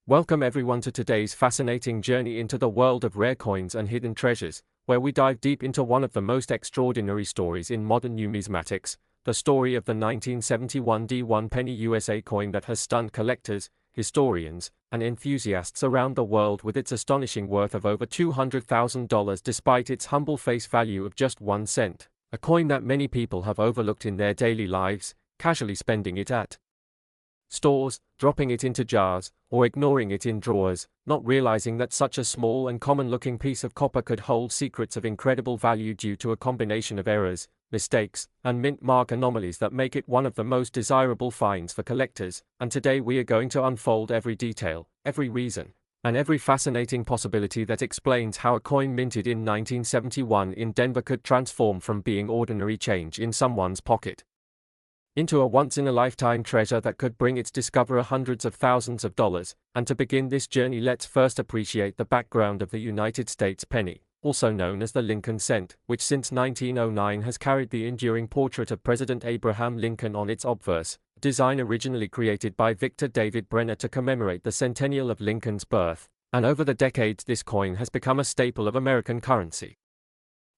Welcome everyone to today's fascinating journey into the world of rare coins and hidden treasures, where we dive deep into one of the most extraordinary stories in modern numismatics, the story of the 1971 D1 penny USA coin that has stunned collectors, historians, and enthusiasts around the world with its astonishing worth of over $200,000 despite its humble face value of just 1 cent, a coin that many people have overlooked in their daily lives, casually spending it at stores, dropping it into jars, or ignoring it in drawers, not realizing that such a small and common-looking piece of copper could hold secrets of incredible value due to a combination of errors, mistakes, and mint mark anomalies that make it one of the most desirable finds for collectors. And today we are going to unfold every detail, every reason, and every fascinating possibility that explains how a coin minted in 1971 in Denver could transform from being ordinary change in someone's pocket into a once-in-a-lifetime treasure that could bring its discoverer hundreds of thousands of dollars. And to begin this journey, let's first appreciate the background of the United States penny, also known as the Lincoln cent, which since 1909 has carried the enduring portrait of President Abraham Lincoln on its obverse, a design originally created by Victor David Brenner to commemorate the centennial of Lincoln's birth. And over the decades this coin has become a staple of American currency,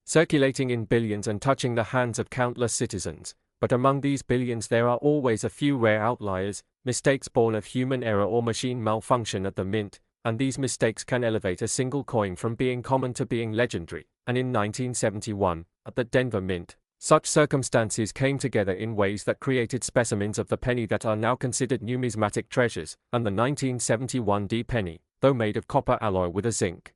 circulating in billions and touching the hands of countless citizens. But among these billions there are always a few rare outliers, mistakes born of human error or machine malfunction at the mint, and these mistakes can elevate a single coin from being common to being legendary. And in 1971, at the Denver Mint, such circumstances came together in ways that created specimens of the penny that are now considered numismatic treasures. And the 1971 D penny, though made of copper alloy with a zinc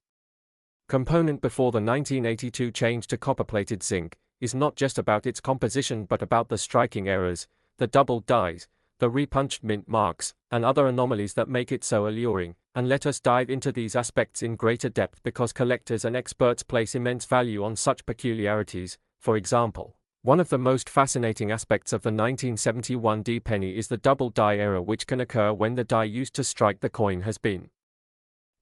component before the 1982 change to copper-plated zinc, is not just about its composition but about the striking errors, the doubled dies, the repunched mint marks, and other anomalies that make it so alluring. And let us dive into these aspects in greater depth because collectors and experts place immense value on such peculiarities. For example, one of the most fascinating aspects of the 1971 D penny is the double die error, which can occur when the die used to strike the coin has been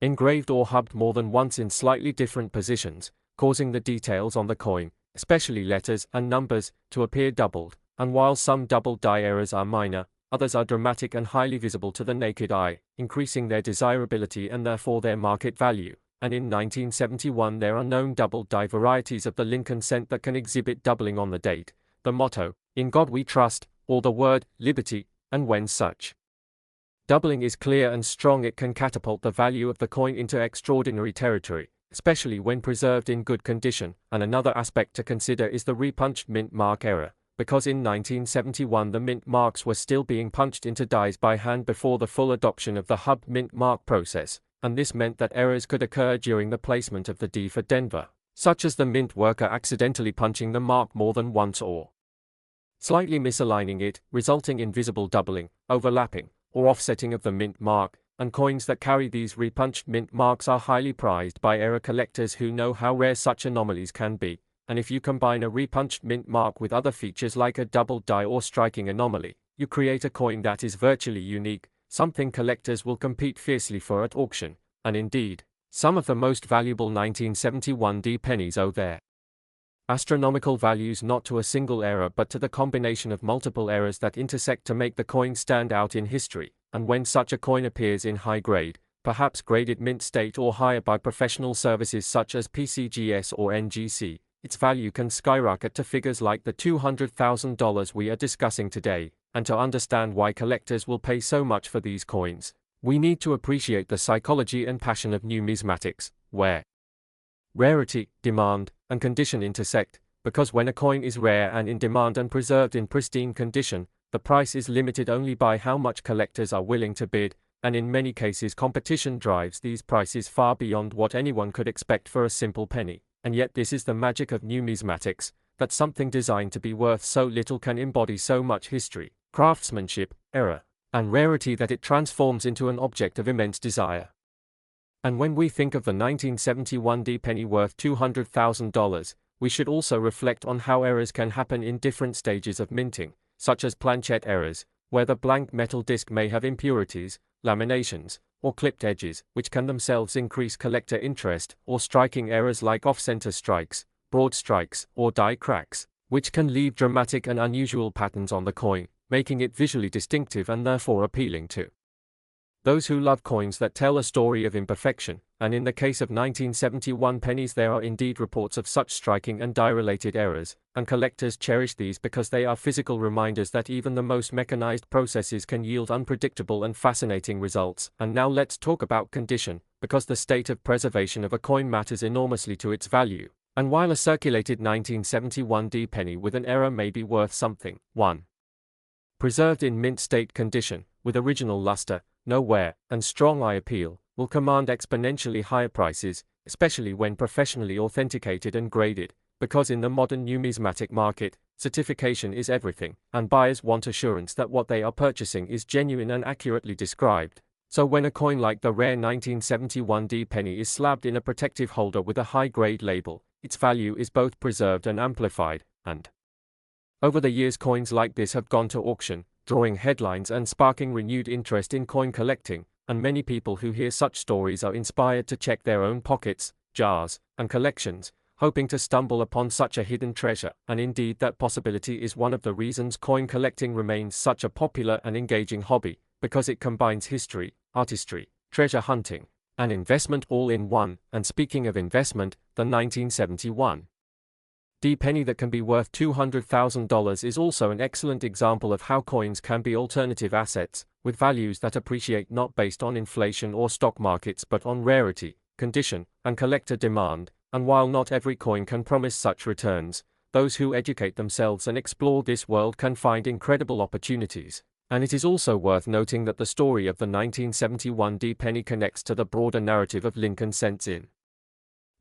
engraved or hubbed more than once in slightly different positions, causing the details on the coin, especially letters and numbers, to appear doubled. And while some double die errors are minor, others are dramatic and highly visible to the naked eye, increasing their desirability and therefore their market value. And in 1971 there are known double die varieties of the Lincoln cent that can exhibit doubling on the date, the motto, "In God We Trust," or the word, "Liberty," and when such doubling is clear and strong it can catapult the value of the coin into extraordinary territory, especially when preserved in good condition. And another aspect to consider is the repunched mint mark error, because in 1971 the mint marks were still being punched into dies by hand before the full adoption of the hubbed mint mark process, and this meant that errors could occur during the placement of the D for Denver, such as the mint worker accidentally punching the mark more than once or slightly misaligning it, resulting in visible doubling, overlapping, or offsetting of the mint mark. And coins that carry these repunched mint marks are highly prized by error collectors who know how rare such anomalies can be. And if you combine a repunched mint mark with other features like a double die or striking anomaly, you create a coin that is virtually unique, something collectors will compete fiercely for at auction. And indeed, some of the most valuable 1971 D pennies owe their astronomical values not to a single error but to the combination of multiple errors that intersect to make the coin stand out in history. And when such a coin appears in high grade, perhaps graded mint state or higher by professional services such as PCGS or NGC, its value can skyrocket to figures like the $200,000 we are discussing today. And to understand why collectors will pay so much for these coins, we need to appreciate the psychology and passion of numismatics, where rarity, demand, and condition intersect, because when a coin is rare and in demand and preserved in pristine condition, the price is limited only by how much collectors are willing to bid, and in many cases competition drives these prices far beyond what anyone could expect for a simple penny. And yet this is the magic of numismatics, that something designed to be worth so little can embody so much history, craftsmanship, error, and rarity that it transforms into an object of immense desire. And when we think of the 1971 D penny worth $200,000, we should also reflect on how errors can happen in different stages of minting, such as planchette errors, where the blank metal disc may have impurities, laminations, or clipped edges, which can themselves increase collector interest, or striking errors like off-center strikes, broad strikes, or die cracks, which can leave dramatic and unusual patterns on the coin, making it visually distinctive and therefore appealing to Those who love coins that tell a story of imperfection, and in the case of 1971 pennies there are indeed reports of such striking and die-related errors, and collectors cherish these because they are physical reminders that even the most mechanized processes can yield unpredictable and fascinating results. And now let's talk about condition, because the state of preservation of a coin matters enormously to its value. And while a circulated 1971 D penny with an error may be worth something, 1. Preserved in mint state condition, with original luster, no wear, and strong eye appeal, will command exponentially higher prices, especially when professionally authenticated and graded, because in the modern numismatic market, certification is everything, and buyers want assurance that what they are purchasing is genuine and accurately described. So when a coin like the rare 1971 D penny is slabbed in a protective holder with a high-grade label, its value is both preserved and amplified, and over the years coins like this have gone to auction, drawing headlines and sparking renewed interest in coin collecting, and many people who hear such stories are inspired to check their own pockets, jars, and collections, hoping to stumble upon such a hidden treasure. And indeed that possibility is one of the reasons coin collecting remains such a popular and engaging hobby, because it combines history, artistry, treasure hunting, and investment all in one. And speaking of investment, the 1971 D penny that can be worth $200,000 is also an excellent example of how coins can be alternative assets, with values that appreciate not based on inflation or stock markets but on rarity, condition, and collector demand. And while not every coin can promise such returns, those who educate themselves and explore this world can find incredible opportunities. And it is also worth noting that the story of the 1971 D penny connects to the broader narrative of Lincoln cents in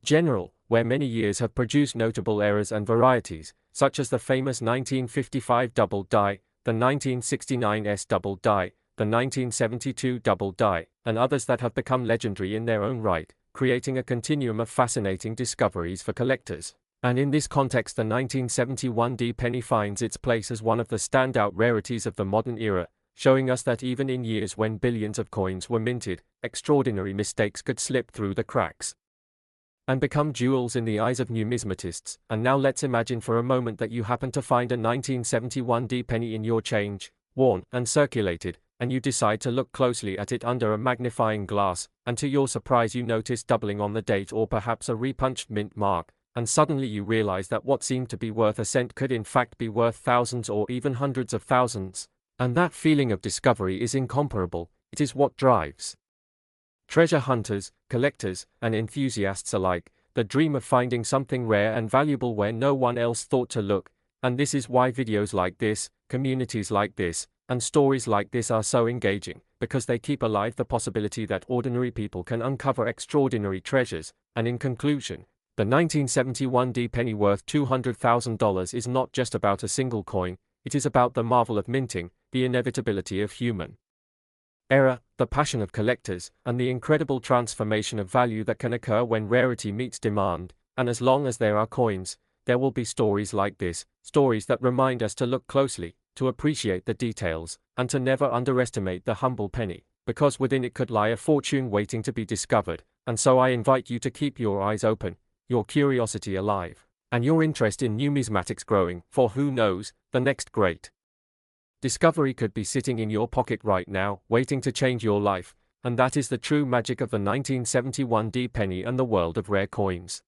general, where many years have produced notable errors and varieties, such as the famous 1955 double die, the 1969 S double die, the 1972 double die, and others that have become legendary in their own right, creating a continuum of fascinating discoveries for collectors. And in this context the 1971 D penny finds its place as one of the standout rarities of the modern era, showing us that even in years when billions of coins were minted, extraordinary mistakes could slip through the cracks and become jewels in the eyes of numismatists. And now let's imagine for a moment that you happen to find a 1971 D penny in your change, worn and circulated, and you decide to look closely at it under a magnifying glass, and to your surprise you notice doubling on the date or perhaps a repunched mint mark, and suddenly you realize that what seemed to be worth a cent could in fact be worth thousands or even hundreds of thousands. And that feeling of discovery is incomparable. It is what drives treasure hunters, collectors, and enthusiasts alike, the dream of finding something rare and valuable where no one else thought to look. And this is why videos like this, communities like this, and stories like this are so engaging, because they keep alive the possibility that ordinary people can uncover extraordinary treasures. And in conclusion, the 1971 D penny worth $200,000 is not just about a single coin, it is about the marvel of minting, the inevitability of human error, the passion of collectors, and the incredible transformation of value that can occur when rarity meets demand. And as long as there are coins, there will be stories like this, stories that remind us to look closely, to appreciate the details, and to never underestimate the humble penny, because within it could lie a fortune waiting to be discovered. And so I invite you to keep your eyes open, your curiosity alive, and your interest in numismatics growing, for who knows, the next great discovery could be sitting in your pocket right now, waiting to change your life. And that is the true magic of the 1971 D penny and the world of rare coins,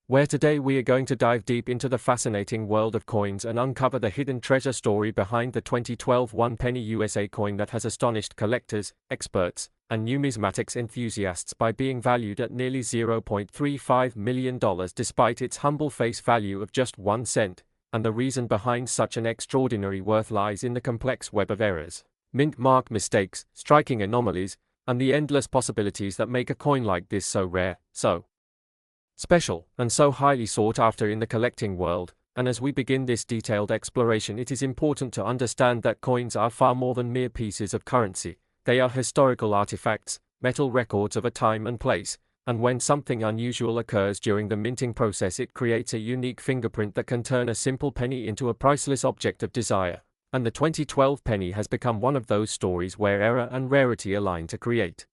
where today we are going to dive deep into the fascinating world of coins and uncover the hidden treasure story behind the 2012 1 penny USA coin that has astonished collectors, experts, and numismatics enthusiasts by being valued at nearly $0.35 million despite its humble face value of just 1 cent. And the reason behind such an extraordinary worth lies in the complex web of errors, mint mark mistakes, striking anomalies, and the endless possibilities that make a coin like this so rare, so special, and so highly sought after in the collecting world. And as we begin this detailed exploration, it is important to understand that coins are far more than mere pieces of currency. They are historical artifacts, metal records of a time and place. And when something unusual occurs during the minting process, it creates a unique fingerprint that can turn a simple penny into a priceless object of desire. And the 2012 penny has become one of those stories where error and rarity align to create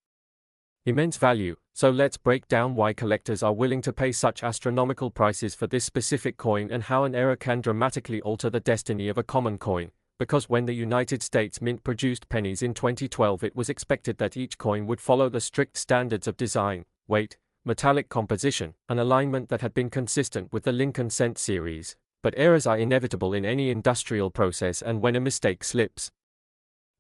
immense value. So let's break down why collectors are willing to pay such astronomical prices for this specific coin, and how an error can dramatically alter the destiny of a common coin. because when the United States Mint produced pennies in 2012, it was expected that each coin would follow the strict standards of design, weight, metallic composition, and alignment that had been consistent with the Lincoln cent series. But errors are inevitable in any industrial process, and when a mistake slips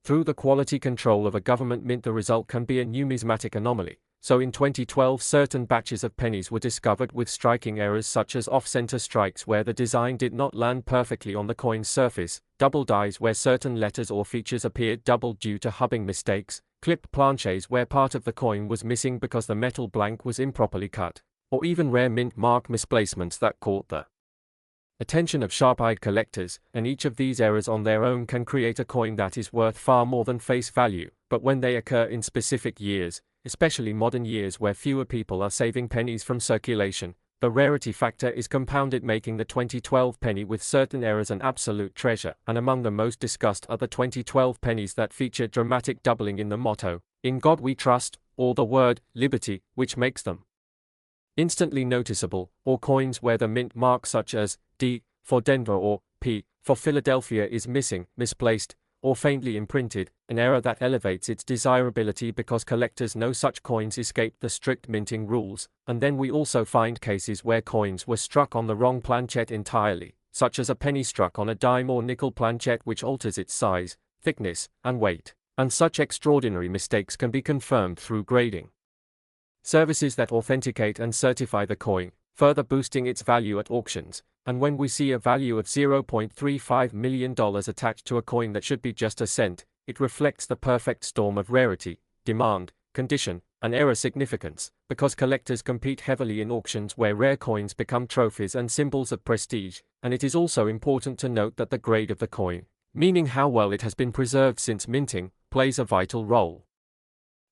through the quality control of a government mint, the result can be a numismatic anomaly. So in 2012, certain batches of pennies were discovered with striking errors such as off-center strikes where the design did not land perfectly on the coin's surface, double dies where certain letters or features appeared doubled due to hubbing mistakes, clipped planches where part of the coin was missing because the metal blank was improperly cut, or even rare mint mark misplacements that caught the attention of sharp-eyed collectors, and each of these errors on their own can create a coin that is worth far more than face value. But when they occur in specific years, especially modern years where fewer people are saving pennies from circulation, the rarity factor is compounded, making the 2012 penny with certain errors an absolute treasure. And among the most discussed are the 2012 pennies that feature dramatic doubling in the motto, "In God We Trust," or the word "liberty," which makes them instantly noticeable, or coins where the mint mark such as D for Denver or P for Philadelphia is missing, misplaced, or faintly imprinted, an error that elevates its desirability because collectors know such coins escape the strict minting rules. And then we also find cases where coins were struck on the wrong planchet entirely, such as a penny struck on a dime or nickel planchet which alters its size, thickness, and weight. And such extraordinary mistakes can be confirmed through grading services that authenticate and certify the coin, further boosting its value at auctions. And when we see a value of $0.35 million attached to a coin that should be just a cent, it reflects the perfect storm of rarity, demand, condition, and error significance, because collectors compete heavily in auctions where rare coins become trophies and symbols of prestige. And it is also important to note that the grade of the coin, meaning how well it has been preserved since minting, plays a vital role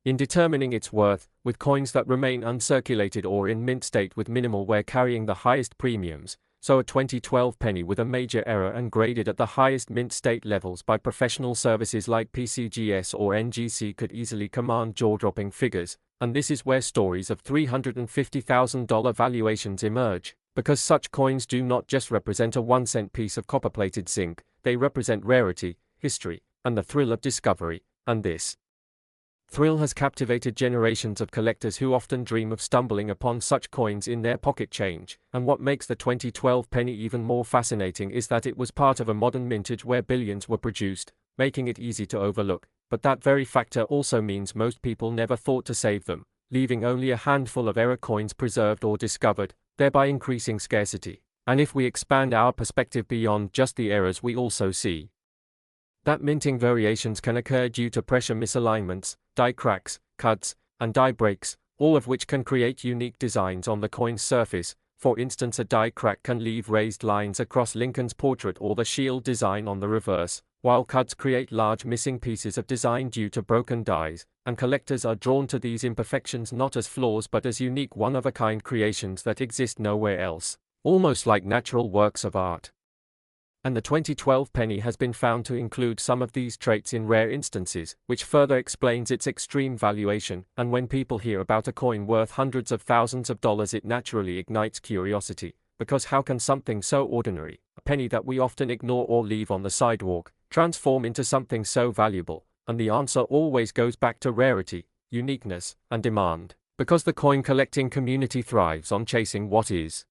in determining its worth, with coins that remain uncirculated or in mint state with minimal wear carrying the highest premiums. So a 2012 penny with a major error and graded at the highest mint state levels by professional services like PCGS or NGC could easily command jaw-dropping figures. And this is where stories of $350,000 valuations emerge, because such coins do not just represent a 1-cent piece of copper-plated zinc, they represent rarity, history, and the thrill of discovery. And this thrill has captivated generations of collectors who often dream of stumbling upon such coins in their pocket change. And what makes the 2012 penny even more fascinating is that it was part of a modern mintage where billions were produced, making it easy to overlook. But that very factor also means most people never thought to save them, leaving only a handful of error coins preserved or discovered, thereby increasing scarcity. And if we expand our perspective beyond just the errors, we also see that minting variations can occur due to pressure misalignments, die cracks, cuts, and die breaks, all of which can create unique designs on the coin's surface. For instance, a die crack can leave raised lines across Lincoln's portrait or the shield design on the reverse, while cuts create large missing pieces of design due to broken dies, and collectors are drawn to these imperfections not as flaws but as unique one-of-a-kind creations that exist nowhere else, almost like natural works of art. And the 2012 penny has been found to include some of these traits in rare instances, which further explains its extreme valuation. And when people hear about a coin worth hundreds of thousands of dollars, it naturally ignites curiosity, because how can something so ordinary, a penny that we often ignore or leave on the sidewalk, transform into something so valuable? And the answer always goes back to rarity, uniqueness, and demand, because the coin collecting community thrives on chasing what is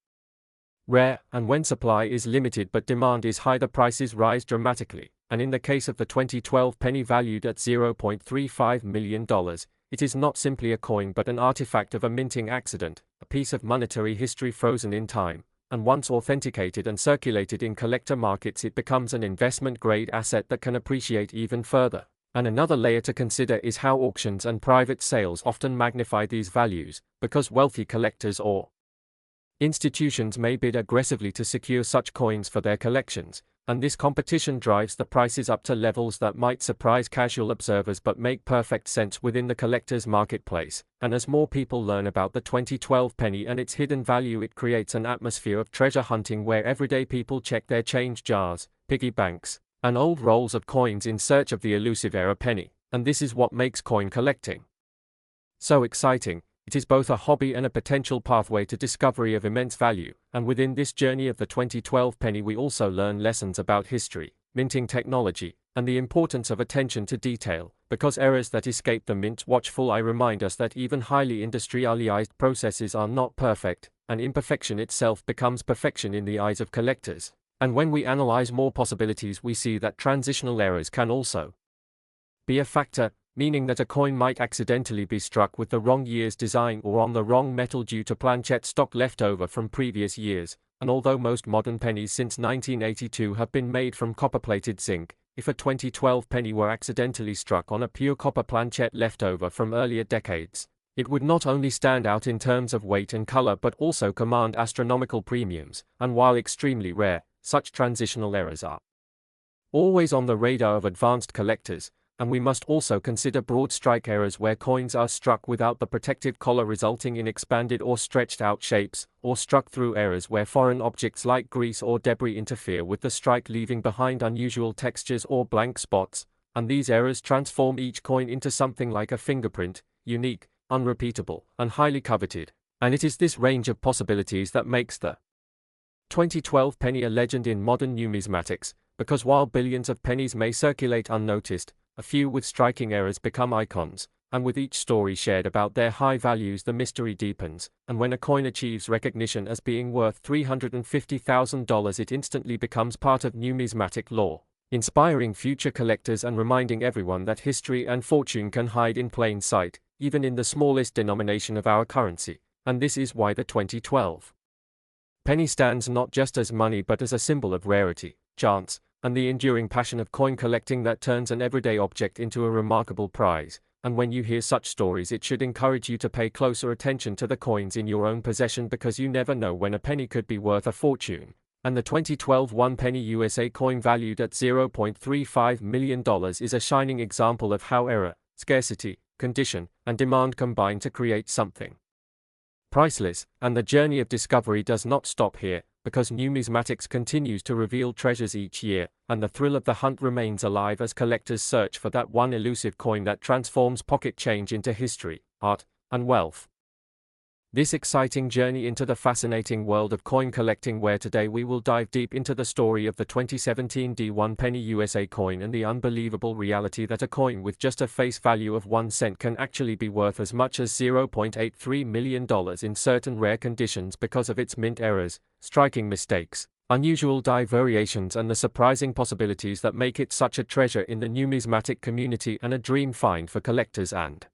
rare, and when supply is limited but demand is high, the prices rise dramatically. And in the case of the 2012 penny valued at $0.35 million, it is not simply a coin but an artifact of a minting accident, a piece of monetary history frozen in time. And once authenticated and circulated in collector markets, it becomes an investment-grade asset that can appreciate even further. And another layer to consider is how auctions and private sales often magnify these values, because wealthy collectors or institutions may bid aggressively to secure such coins for their collections, and this competition drives the prices up to levels that might surprise casual observers but make perfect sense within the collector's marketplace. And as more people learn about the 2012 penny and its hidden value, it creates an atmosphere of treasure hunting where everyday people check their change jars, piggy banks, and old rolls of coins in search of the elusive error penny. And this is what makes coin collecting so exciting. It is both a hobby and a potential pathway to discovery of immense value. And within this journey of the 2012 penny, we also learn lessons about history, minting technology, and the importance of attention to detail, because errors that escape the mint watchful eye remind us that even highly industrialized processes are not perfect, and imperfection itself becomes perfection in the eyes of collectors. And when we analyze more possibilities, we see that transitional errors can also be a factor, meaning that a coin might accidentally be struck with the wrong year's design or on the wrong metal due to planchet stock left over from previous years. And although most modern pennies since 1982 have been made from copper-plated zinc, if a 2012 penny were accidentally struck on a pure copper planchet left over from earlier decades, it would not only stand out in terms of weight and color but also command astronomical premiums. And while extremely rare, such transitional errors are always on the radar of advanced collectors. And we must also consider broad strike errors where coins are struck without the protective collar, resulting in expanded or stretched out shapes, or struck through errors where foreign objects like grease or debris interfere with the strike, leaving behind unusual textures or blank spots, and these errors transform each coin into something like a fingerprint, unique, unrepeatable, and highly coveted. And it is this range of possibilities that makes the 2012 penny a legend in modern numismatics, because while billions of pennies may circulate unnoticed, a few with striking errors become icons, and with each story shared about their high values the mystery deepens, and when a coin achieves recognition as being worth $350,000 it instantly becomes part of numismatic lore, inspiring future collectors and reminding everyone that history and fortune can hide in plain sight, even in the smallest denomination of our currency. And this is why the 2012 penny stands not just as money but as a symbol of rarity, chance, and the enduring passion of coin collecting that turns an everyday object into a remarkable prize. And when you hear such stories, it should encourage you to pay closer attention to the coins in your own possession, because you never know when a penny could be worth a fortune. And the 2012 1 penny USA coin valued at $0.35 million is a shining example of how error, scarcity, condition, and demand combine to create something priceless. And the journey of discovery does not stop here, because numismatics continues to reveal treasures each year, and the thrill of the hunt remains alive as collectors search for that one elusive coin that transforms pocket change into history, art, and wealth. This exciting journey into the fascinating world of coin collecting, where today we will dive deep into the story of the 2017 D1 penny USA coin and the unbelievable reality that a coin with just a face value of 1 cent can actually be worth as much as $0.83 million in certain rare conditions because of its mint errors, striking mistakes, unusual die variations, and the surprising possibilities that make it such a treasure in the numismatic community and a dream find for collectors and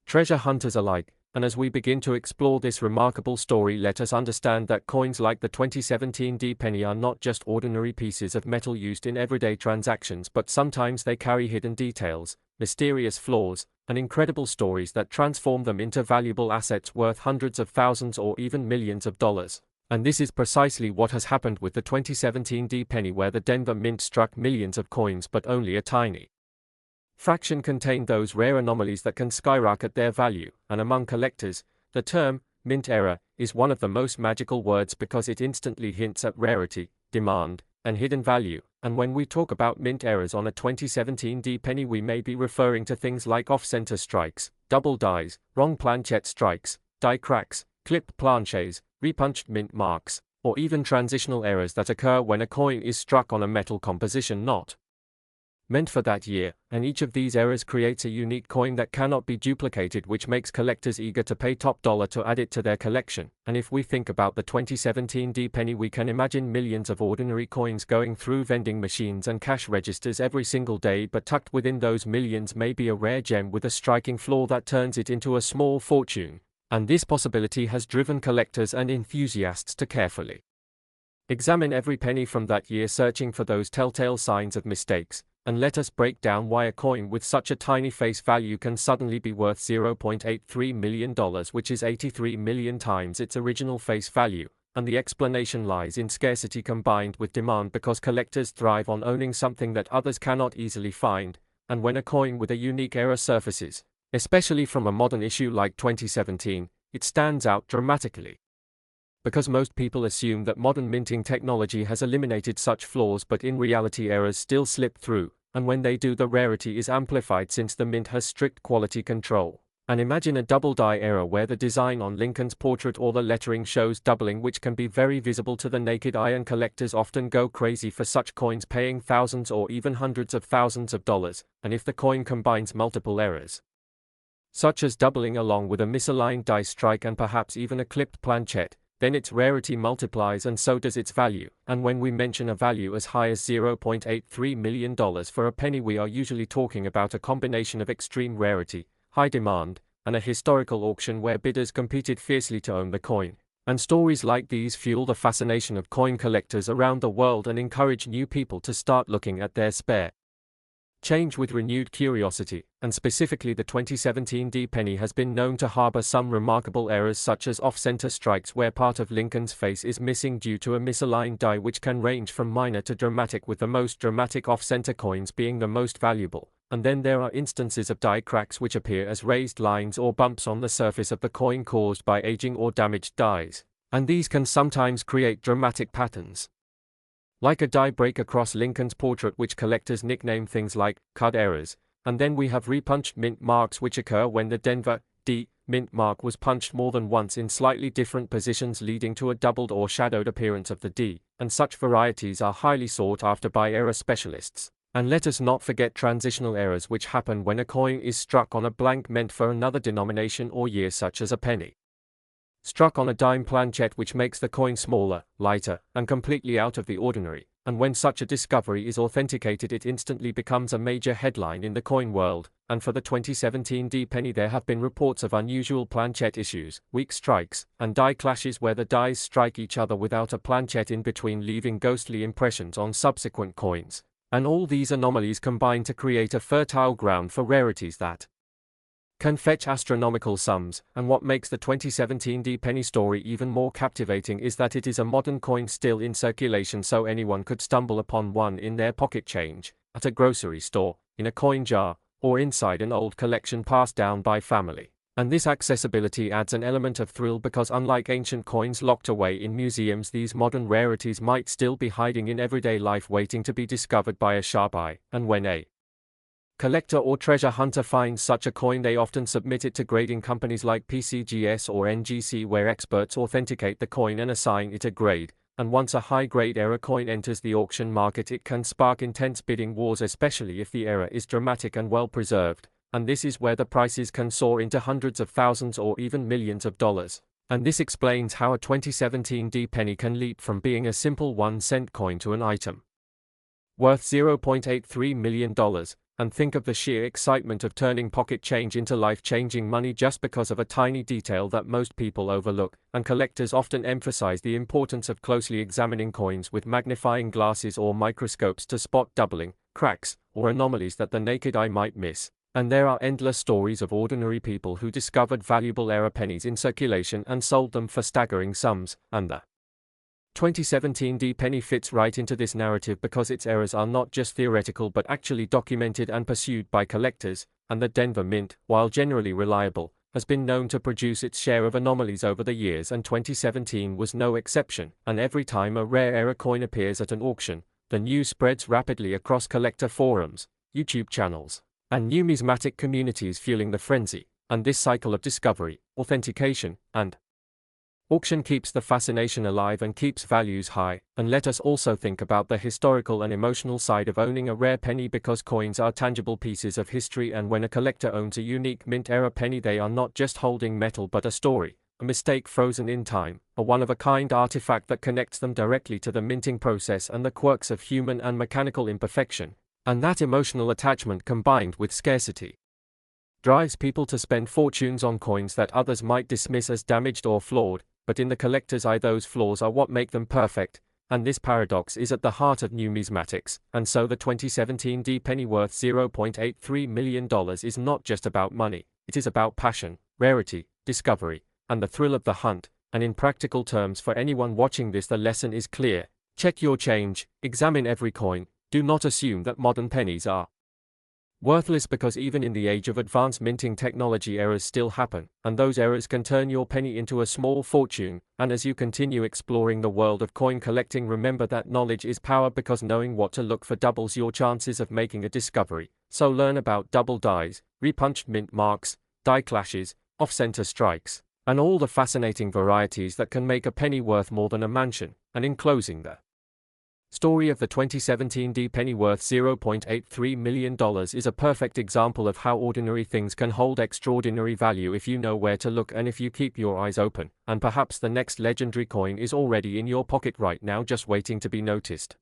treasure hunters alike. And as we begin to explore this remarkable story, let us understand that coins like the 2017 D penny are not just ordinary pieces of metal used in everyday transactions, but sometimes they carry hidden details, mysterious flaws, and incredible stories that transform them into valuable assets worth hundreds of thousands or even millions of dollars. And this is precisely what has happened with the 2017 D penny, where the Denver Mint struck millions of coins but only a tiny fraction contained those rare anomalies that can skyrocket their value. And among collectors, the term mint error is one of the most magical words, because it instantly hints at rarity, demand, and hidden value. And when we talk about mint errors on a 2017 D penny, we may be referring to things like off-center strikes, double dies, wrong planchet strikes, die cracks, clipped planchets, repunched mint marks, or even transitional errors that occur when a coin is struck on a metal composition not meant for that year, and each of these errors creates a unique coin that cannot be duplicated, which makes collectors eager to pay top dollar to add it to their collection. And if we think about the 2017 D penny, we can imagine millions of ordinary coins going through vending machines and cash registers every single day, but tucked within those millions may be a rare gem with a striking flaw that turns it into a small fortune. And this possibility has driven collectors and enthusiasts to carefully examine every penny from that year, searching for those telltale signs of mistakes. And let us break down why a coin with such a tiny face value can suddenly be worth $0.83 million, which is 83 million times its original face value. And the explanation lies in scarcity combined with demand, because collectors thrive on owning something that others cannot easily find. And when a coin with a unique error surfaces, especially from a modern issue like 2017, it stands out dramatically. Because most people assume that modern minting technology has eliminated such flaws, but in reality errors still slip through, and when they do, the rarity is amplified since the mint has strict quality control. And imagine a double die era where the design on Lincoln's portrait or the lettering shows doubling, which can be very visible to the naked eye, and collectors often go crazy for such coins, paying thousands or even hundreds of thousands of dollars, and if the coin combines multiple errors, such as doubling along with a misaligned die strike and perhaps even a clipped planchette, then its rarity multiplies and so does its value. And when we mention a value as high as $0.83 million for a penny, we are usually talking about a combination of extreme rarity, high demand, and a historical auction where bidders competed fiercely to own the coin. And stories like these fuel the fascination of coin collectors around the world and encourage new people to start looking at their spare change with renewed curiosity, and specifically the 2017 D penny has been known to harbor some remarkable errors, such as off-center strikes where part of Lincoln's face is missing due to a misaligned die, which can range from minor to dramatic, with the most dramatic off-center coins being the most valuable. And then there are instances of die cracks which appear as raised lines or bumps on the surface of the coin caused by aging or damaged dies, and these can sometimes create dramatic patterns, like a die break across Lincoln's portrait, which collectors nickname things like cud errors. And then we have repunched mint marks, which occur when the Denver D mint mark was punched more than once in slightly different positions, leading to a doubled or shadowed appearance of the D, and such varieties are highly sought after by error specialists. And let us not forget transitional errors, which happen when a coin is struck on a blank meant for another denomination or year, such as a penny struck on a dime planchette, which makes the coin smaller, lighter, and completely out of the ordinary. And when such a discovery is authenticated, it instantly becomes a major headline in the coin world. And for the 2017 D penny, there have been reports of unusual planchette issues, weak strikes, and die clashes where the dies strike each other without a planchette in between, leaving ghostly impressions on subsequent coins. And all these anomalies combine to create a fertile ground for rarities that can fetch astronomical sums. And what makes the 2017 D penny story even more captivating is that it is a modern coin still in circulation, so anyone could stumble upon one in their pocket change, at a grocery store, in a coin jar, or inside an old collection passed down by family. And this accessibility adds an element of thrill, because unlike ancient coins locked away in museums, these modern rarities might still be hiding in everyday life, waiting to be discovered by a sharp eye. And when a collector or treasure hunter finds such a coin, they often submit it to grading companies like PCGS or NGC, where experts authenticate the coin and assign it a grade. And once a high-grade error coin enters the auction market, it can spark intense bidding wars, especially if the error is dramatic and well preserved. And this is where the prices can soar into hundreds of thousands or even millions of dollars. And this explains how a 2017 D penny can leap from being a simple 1-cent coin to an item worth $0.83 million. And think of the sheer excitement of turning pocket change into life-changing money just because of a tiny detail that most people overlook. And collectors often emphasize the importance of closely examining coins with magnifying glasses or microscopes to spot doubling, cracks, or anomalies that the naked eye might miss. And there are endless stories of ordinary people who discovered valuable error pennies in circulation and sold them for staggering sums. And the 2017 D penny fits right into this narrative because its errors are not just theoretical but actually documented and pursued by collectors. And the Denver Mint, while generally reliable, has been known to produce its share of anomalies over the years, and 2017 was no exception. And every time a rare error coin appears at an auction, the news spreads rapidly across collector forums, YouTube channels, and numismatic communities, fueling the frenzy. And this cycle of discovery, authentication, and auction keeps the fascination alive and keeps values high. And let us also think about the historical and emotional side of owning a rare penny, because coins are tangible pieces of history, and when a collector owns a unique mint era penny, they are not just holding metal but a story, a mistake frozen in time, a one-of-a-kind artifact that connects them directly to the minting process and the quirks of human and mechanical imperfection. And that emotional attachment, combined with scarcity, drives people to spend fortunes on coins that others might dismiss as damaged or flawed. But in the collector's eye, those flaws are what make them perfect. And this paradox is at the heart of numismatics. And so the 2017 D penny worth $0.83 million is not just about money. It is about passion, rarity, discovery, and the thrill of the hunt. And in practical terms, for anyone watching this, the lesson is clear. Check your change, examine every coin. Do not assume that modern pennies are worthless, because even in the age of advanced minting technology, errors still happen, and those errors can turn your penny into a small fortune. And as you continue exploring the world of coin collecting, remember that knowledge is power, because knowing what to look for doubles your chances of making a discovery. So learn about double dies, repunched mint marks, die clashes, off-center strikes, and all the fascinating varieties that can make a penny worth more than a mansion. And in closing, the story of the 2017 D penny worth $0.83 million is a perfect example of how ordinary things can hold extraordinary value if you know where to look and if you keep your eyes open. And perhaps the next legendary coin is already in your pocket right now, just waiting to be noticed.